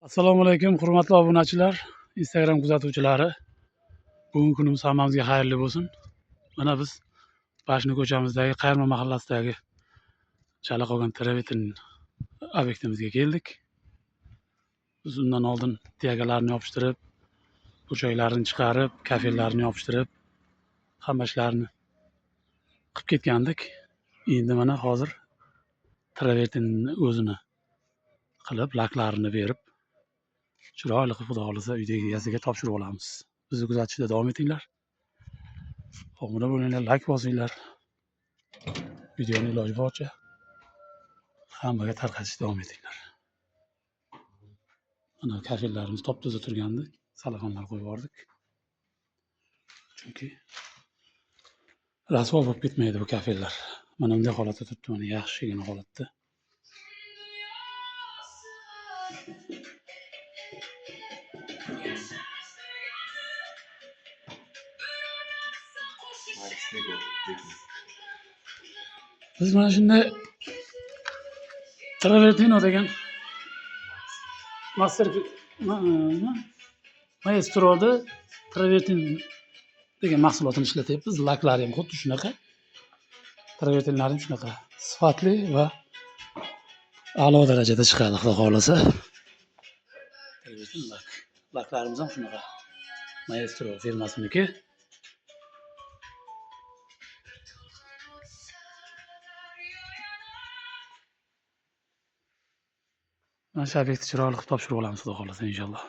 Assalomu alaykum, hurmatli obunachilar, Instagram kuzatuvchilari. Bugungi kunimiz hammamizga xayrli bo'lsin. Mana biz Bashni ko'chamizdagi Qayirma mahallasidagi chala qolgan travertin obyektimizga keldik. Biz undan oldin tiyagalarni yopishtirib, burchaklarni chiqarib, kafellarni yopishtirib, hamma ishlarni qilib ketgandik. Endi mana hozir travertinni o'zini qilib, laklarini berib, chiroyli qilib xudo xolasa uydagi egasiga topshirib olamiz. Bizni kuzatishda davom etinglar. Obuna bo'linglar, like bosinglar. Videoni iloji boricha hammaga tarqatishga davom etinglar. Mana kafellarimiz top-toza turgandi, salafonlar qo'yib yubordik. Chunki rasvo bo'lib ketmaydi bu kafellar. Mana bunday holatda turibdi, mana yaxshigina holatda. Biz mana shunday Travertino degan Maestro'da Travertin degan mahsulotini ishlatyapmiz. Laklari ham xuddi shunaqa. Travertinlar ham shunaqa sifatli va a'lo darajada chiqadi, xudo xolasa. Travertin laklarimiz ham shunaqa. Maestro firmasiniki. Mana shu obyektni chiroyli qilib topshirib olamiz, xudo xolasa inshaalloh.